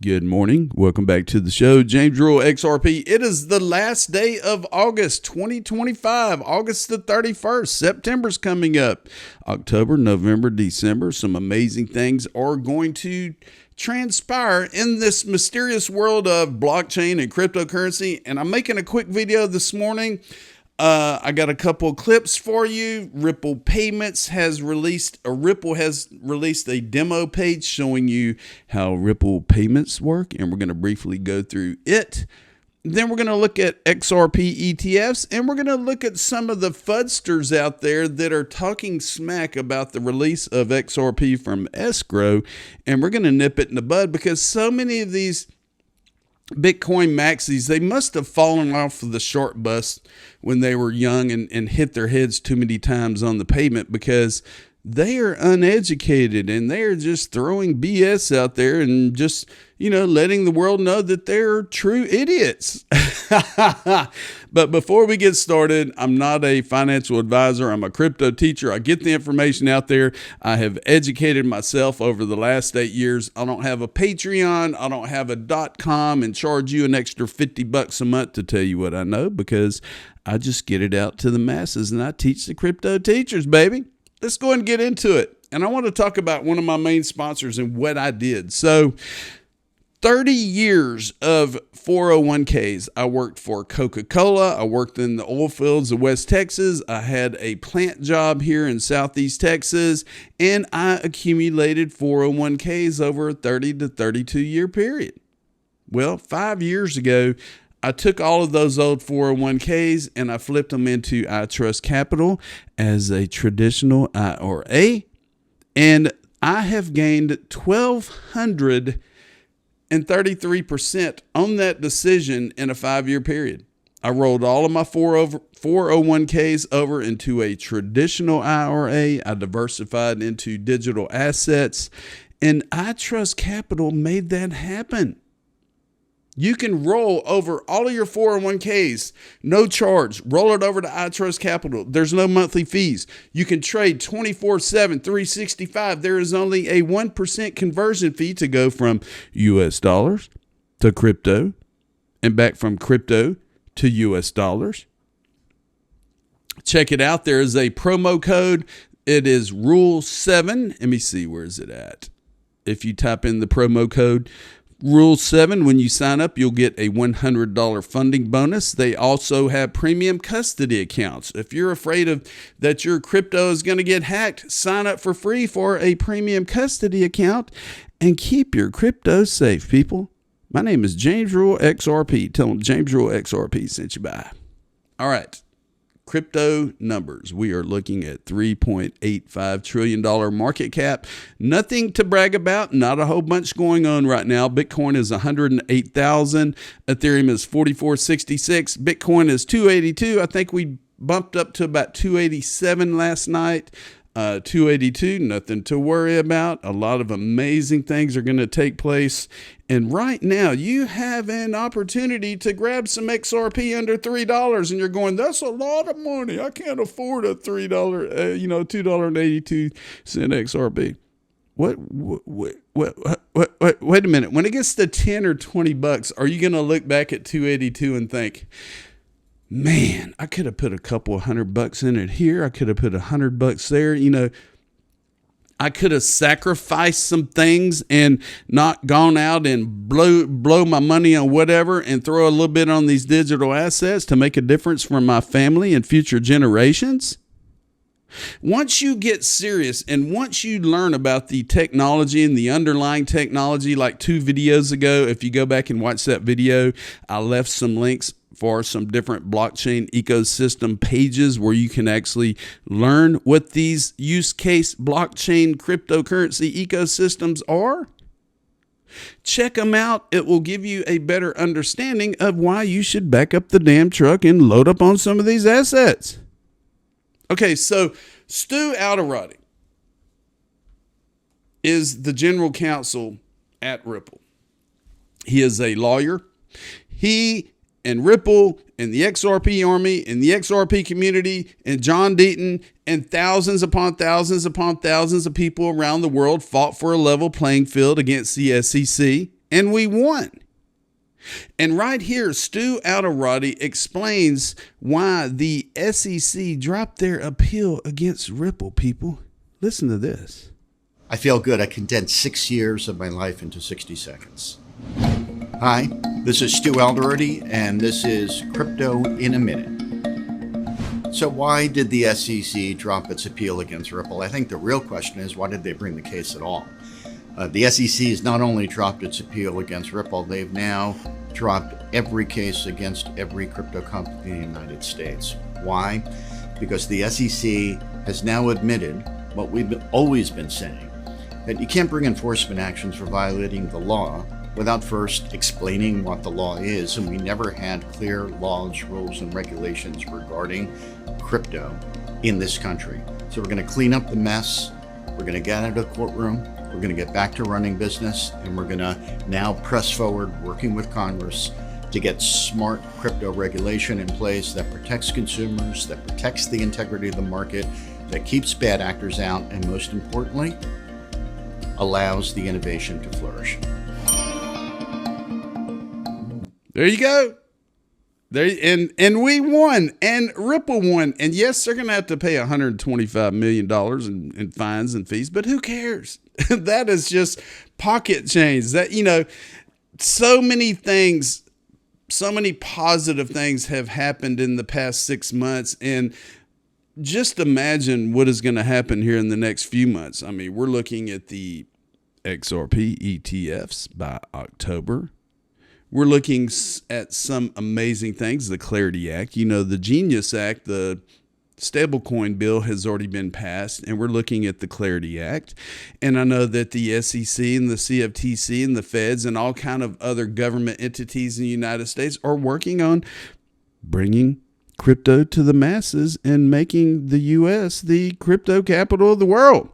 Good morning. Welcome back to the show. James Rule, XRP. It is the last day of August 2025, August the 31st. September's coming up. October, November, December. Some amazing things are going to transpire in this mysterious world of blockchain and cryptocurrency. And I'm making a quick video this morning. I got a couple of clips for you. Ripple Payments has released a demo page showing you how Ripple Payments work, and we're going to briefly go through it. Then we're going to look at XRP ETFs, and we're going to look at some of the FUDsters out there that are talking smack about the release of XRP from Escrow, and we're going to nip it in the bud because so many of these Bitcoin maxis, they must have fallen off of the short bus when they were young and hit their heads too many times on the pavement because they are uneducated and they are just throwing BS out there and just, letting the world know that they're true idiots. But before we get started, I'm not a financial advisor. I'm a crypto teacher. I get the information out there. I have educated myself over the last 8 years. I don't have a Patreon. I don't have a .com and charge you an extra $50 a month to tell you what I know because I just get it out to the masses and I teach the crypto teachers, baby. Let's go ahead and get into it. And I want to talk about one of my main sponsors and what I did. So 30 years of 401ks. I worked for Coca-Cola. I worked in the oil fields of West Texas. I had a plant job here in Southeast Texas, and I accumulated 401ks over a 30 to 32 year period. Well, 5 years ago, I took all of those old 401ks and I flipped them into iTrustCapital as a traditional IRA, and I have gained 1,233% on that decision in a 5-year period. I rolled all of my 401ks over into a traditional IRA. I diversified into digital assets, and iTrustCapital made that happen. You can roll over all of your 401ks, no charge. Roll it over to iTrustCapital. There's no monthly fees. You can trade 24/7, 365. There is only a 1% conversion fee to go from US dollars to crypto and back from crypto to US dollars. Check it out. There is a promo code. It is Rule7. Let me see. Where is it at? If you type in the promo code Rule 7, when you sign up, you'll get a $100 funding bonus. They also have premium custody accounts. If you're afraid that your crypto is going to get hacked, sign up for free for a premium custody account and keep your crypto safe, people. My name is James Rule XRP. Tell them James Rule XRP sent you by. All right. Crypto numbers. We are looking at $3.85 trillion market cap. Nothing to brag about. Not a whole bunch going on right now. Bitcoin is 108,000. Ethereum is 4466. Bitcoin is 282. I think we bumped up to about 287 last night. 282, nothing to worry about. A lot of amazing things are going to take place. And right now, you have an opportunity to grab some XRP under $3. And you're going, that's a lot of money. I can't afford a $3, $2.82 XRP. Wait a minute. When it gets to 10 or 20 bucks, are you going to look back at 282 and think, man, I could have put a couple of $100 in it here. I could have put $100 there. I could have sacrificed some things and not gone out and blow my money on whatever and throw a little bit on these digital assets to make a difference for my family and future generations. Once you get serious and once you learn about the technology and the underlying technology, like 2 videos ago, if you go back and watch that video, I left some links for some different blockchain ecosystem pages where you can actually learn what these use case blockchain cryptocurrency ecosystems are. Check them out. It will give you a better understanding of why you should back up the damn truck and load up on some of these assets. Okay, so Stu Alderati is the general counsel at Ripple. He is a lawyer. He and Ripple and the XRP army and the XRP community and John Deaton and thousands upon thousands upon thousands of people around the world fought for a level playing field against the SEC and we won. And right here, Stu Alderati explains why the SEC dropped their appeal against Ripple, people. Listen to this. I feel good. I condensed 6 years of my life into 60 seconds. Hi, this is Stu Alderati, and this is Crypto in a Minute. So why did the SEC drop its appeal against Ripple? I think the real question is, why did they bring the case at all? The SEC has not only dropped its appeal against Ripple, they've now dropped every case against every crypto company in the United States. Why? Because the SEC has now admitted what we've always been saying, that you can't bring enforcement actions for violating the law without first explaining what the law is, and we never had clear laws, rules, and regulations regarding crypto in this country. So we're going to clean up the mess, we're going to get out of the courtroom, we're going to get back to running business, and we're going to now press forward, working with Congress, to get smart crypto regulation in place that protects consumers, that protects the integrity of the market, that keeps bad actors out, and most importantly, allows the innovation to flourish. There you go. And we won, and Ripple won. And yes, they're going to have to pay $125 million in fines and fees, but who cares? That is just pocket change. That, you know, so many things, so many positive things have happened in the past 6 months. And just imagine what is going to happen here in the next few months. I mean, we're looking at the XRP ETFs by October. We're looking at some amazing things. The Clarity Act, you know, the Genius Act, the stablecoin bill has already been passed, and we're looking at the Clarity Act. And I know that the SEC and the CFTC and the feds and all kind of other government entities in the United States are working on bringing crypto to the masses and making the U.S. the crypto capital of the world.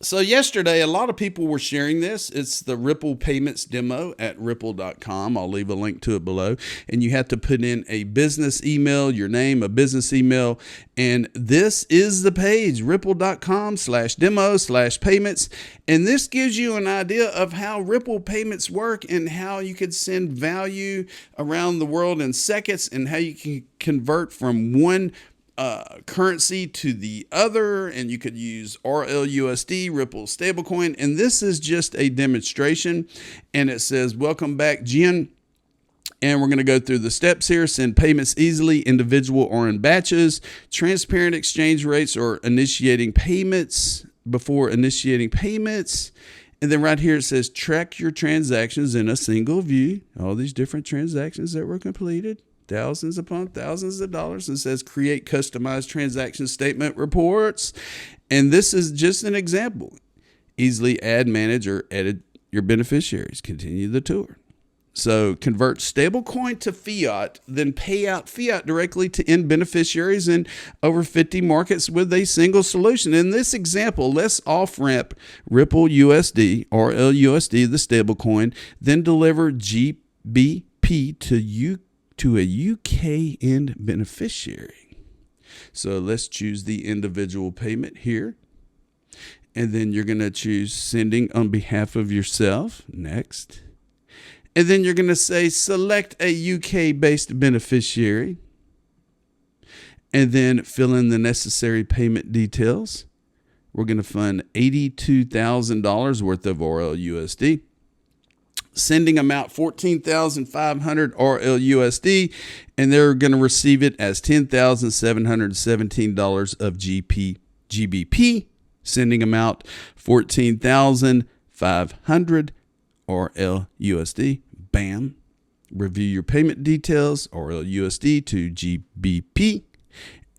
So yesterday, a lot of people were sharing this. It's the Ripple payments demo at ripple.com. I'll leave a link to it below. And you have to put in a business email, your name, a business email. And this is the page, ripple.com/demo/payments. And this gives you an idea of how Ripple payments work and how you could send value around the world in seconds and how you can convert from one currency to the other, and you could use RLUSD, Ripple stablecoin. And this is just a demonstration, and it says, welcome back, Jen. And we're going to go through the steps here. Send payments easily, individual or in batches, transparent exchange rates or initiating payments before initiating payments. And then right here it says track your transactions in a single view, all these different transactions that were completed. Thousands upon thousands of dollars, and says create customized transaction statement reports. And this is just an example. Easily add, manage, or edit your beneficiaries. Continue the tour. So convert stablecoin to fiat, then pay out fiat directly to end beneficiaries in over 50 markets with a single solution. In this example, let's off-ramp Ripple USD or LUSD, the stablecoin, then deliver GBP to a UK end beneficiary. So let's choose the individual payment here. And then you're going to choose sending on behalf of yourself. Next. And then you're going to say select a UK-based beneficiary. And then fill in the necessary payment details. We're going to fund $82,000 worth of RLUSD. Sending amount $14,500 RLUSD, and they're going to receive it as $10,717 of GBP. Sending amount $14,500 RLUSD. Bam. Review your payment details, RLUSD to GBP.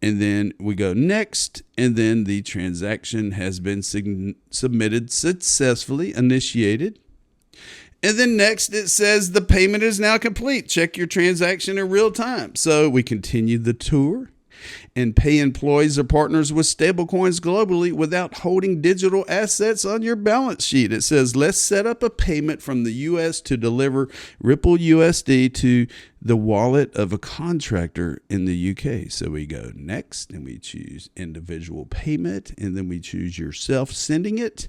And then we go next, and then the transaction has been submitted successfully, initiated. And then next it says the payment is now complete. Check your transaction in real time. So we continue the tour and pay employees or partners with stablecoins globally without holding digital assets on your balance sheet. It says, let's set up a payment from the U.S. to deliver Ripple USD to the wallet of a contractor in the U.K. So we go next and we choose individual payment, and then we choose yourself sending it.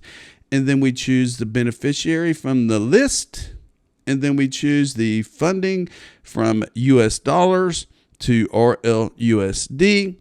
and then we choose the beneficiary from the list, and then we choose the funding from US dollars to RLUSD.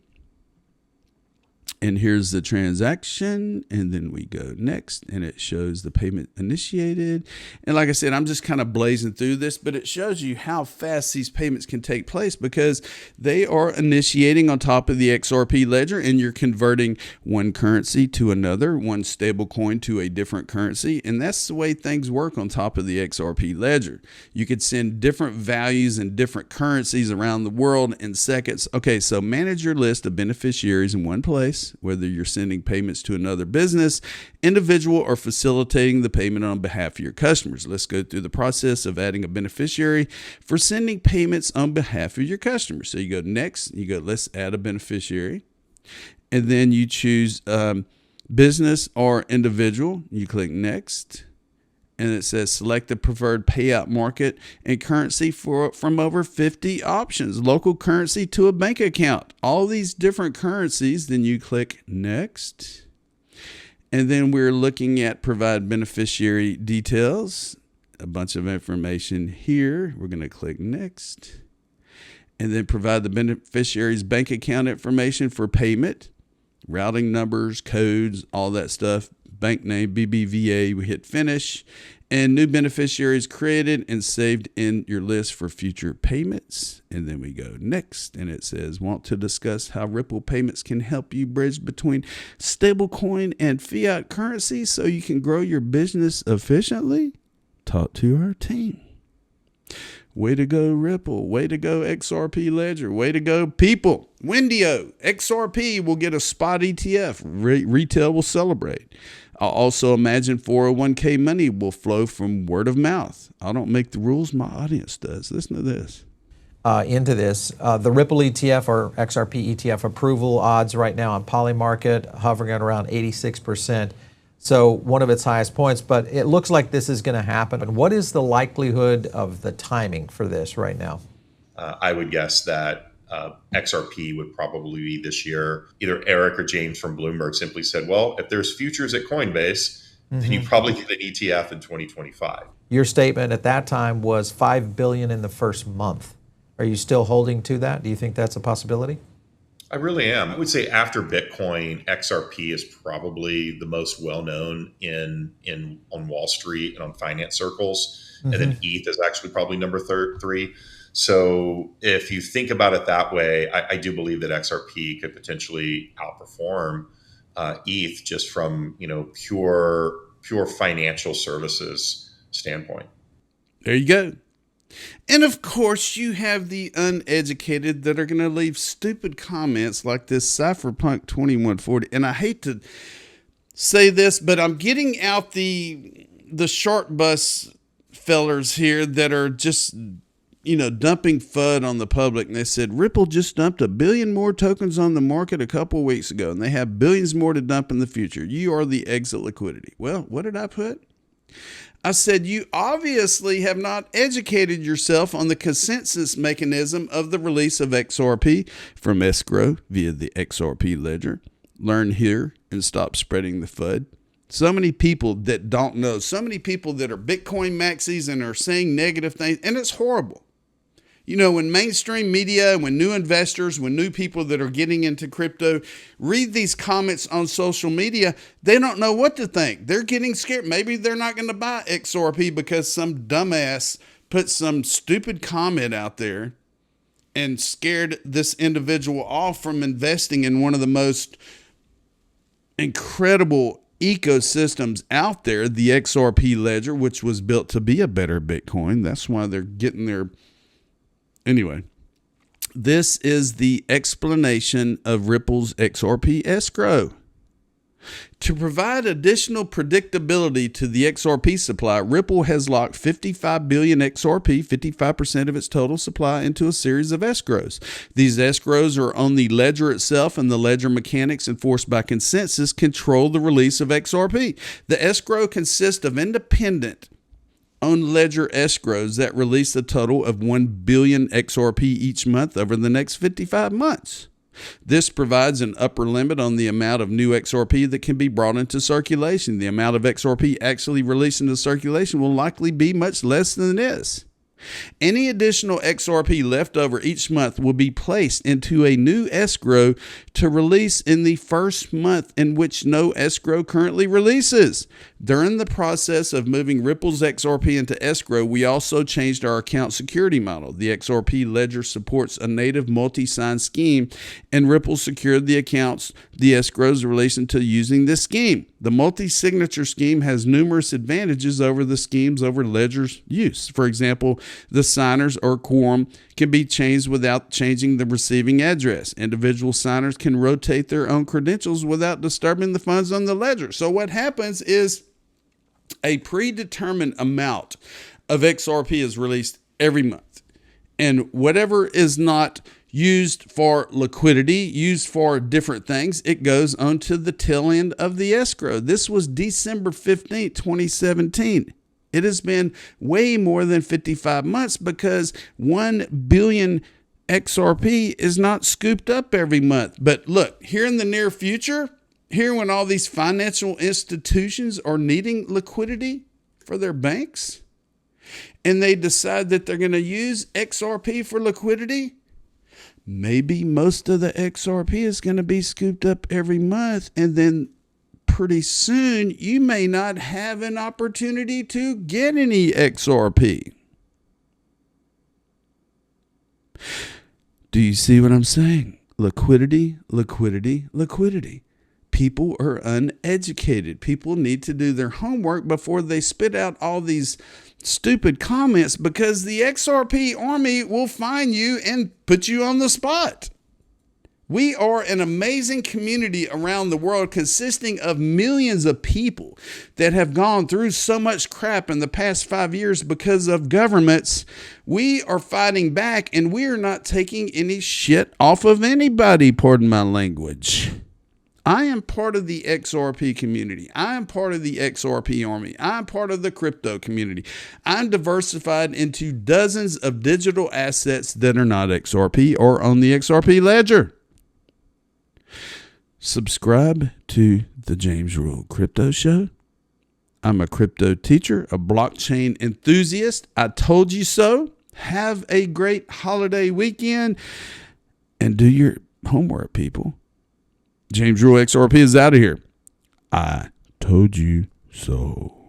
And here's the transaction, and then we go next, and it shows the payment initiated. And like I said, I'm just kind of blazing through this, but it shows you how fast these payments can take place because they are initiating on top of the XRP ledger, and you're converting one currency to another, one stable coin to a different currency. And that's the way things work on top of the XRP ledger. You could send different values and different currencies around the world in seconds. Okay, so manage your list of beneficiaries in one place, whether you're sending payments to another business, individual, or facilitating the payment on behalf of your customers. Let's go through the process of adding a beneficiary for sending payments on behalf of your customers. So you go next, you go, let's add a beneficiary. And then you choose business or individual. You click next. And it says select the preferred payout market and currency from over 50 options, local currency to a bank account, all these different currencies. Then you click next. And then we're looking at provide beneficiary details, a bunch of information here. We're going to click next. And then provide the beneficiary's bank account information for payment, routing numbers, codes, all that stuff. Bank name, BBVA, we hit finish, and new beneficiaries created and saved in your list for future payments. And then we go next, and it says, want to discuss how Ripple payments can help you bridge between stablecoin and fiat currency so you can grow your business efficiently? Talk to our team. Way to go, Ripple. Way to go, XRP Ledger. Way to go, people. Wendio, XRP will get a spot ETF. Retail will celebrate. I'll also imagine 401k money will flow from word of mouth. I don't make the rules, my audience does. Listen to this. The Ripple ETF or XRP ETF approval odds right now on Polymarket hovering at around 86%. So one of its highest points, but it looks like this is going to happen. What is the likelihood of the timing for this right now? I would guess that XRP would probably be this year. Either Eric or James from Bloomberg simply said, well, if there's futures at Coinbase, then you probably get an ETF in 2025. Your statement at that time was $5 billion in the first month. Are you still holding to that? Do you think that's a possibility? I really am. I would say after Bitcoin, XRP is probably the most well-known on Wall Street and on finance circles. And then ETH is actually probably number 3. So if you think about it that way, I do believe that XRP could potentially outperform ETH just from pure financial services standpoint. There you go. And of course, you have the uneducated that are going to leave stupid comments like this Cypherpunk 2140. And I hate to say this, but I'm getting out the short bus fellers here that are just dumping FUD on the public. And they said, Ripple just dumped 1 billion more tokens on the market a couple of weeks ago, and they have billions more to dump in the future. You are the exit liquidity. Well, what did I put? I said, you obviously have not educated yourself on the consensus mechanism of the release of XRP from escrow via the XRP ledger. Learn here and stop spreading the FUD. So many people that don't know, so many people that are Bitcoin maxis and are saying negative things, and it's horrible. When mainstream media, when new investors, when new people that are getting into crypto read these comments on social media, they don't know what to think. They're getting scared. Maybe they're not going to buy XRP because some dumbass put some stupid comment out there and scared this individual off from investing in one of the most incredible ecosystems out there, the XRP ledger, which was built to be a better Bitcoin. That's why they're getting their... Anyway, this is the explanation of Ripple's XRP Escrow. To provide additional predictability to the XRP supply, Ripple has locked 55 billion XRP, 55% of its total supply, into a series of escrows. These escrows are on the ledger itself, and the ledger mechanics enforced by consensus control the release of XRP. The escrow consists of independent on ledger escrows that release a total of 1 billion XRP each month over the next 55 months. This provides an upper limit on the amount of new XRP that can be brought into circulation. The amount of XRP actually released into circulation will likely be much less than this. Any additional XRP left over each month will be placed into a new escrow to release in the first month in which no escrow currently releases. During the process of moving Ripple's XRP into escrow, we also changed our account security model. The XRP ledger supports a native multi-sign scheme, and Ripple secured the accounts the escrows released into using this scheme. The multi-signature scheme has numerous advantages over the schemes over ledger's use. For example, the signers or quorum can be changed without changing the receiving address. Individual signers can rotate their own credentials without disturbing the funds on the ledger. So what happens is a predetermined amount of XRP is released every month. And whatever is not used for liquidity, used for different things, it goes onto the tail end of the escrow. This was December 15th, 2017. It has been way more than 55 months because 1 billion XRP is not scooped up every month. But look, here in the near future, here when all these financial institutions are needing liquidity for their banks, and they decide that they're going to use XRP for liquidity, maybe most of the XRP is going to be scooped up every month, and then pretty soon you may not have an opportunity to get any XRP. Do you see what I'm saying? Liquidity, liquidity, liquidity. People are uneducated. People need to do their homework before they spit out all these stupid comments, because the XRP army will find you and put you on the spot. We are an amazing community around the world consisting of millions of people that have gone through so much crap in the past 5 years because of governments. We are fighting back, and we are not taking any shit off of anybody, pardon my language. I am part of the XRP community. I am part of the XRP army. I'm part of the crypto community. I'm diversified into dozens of digital assets that are not XRP or on the XRP ledger. Subscribe to the James Rule Crypto Show. I'm a crypto teacher, a blockchain enthusiast. I told you so. Have a great holiday weekend and do your homework, people. James Rule XRP is out of here. I told you so.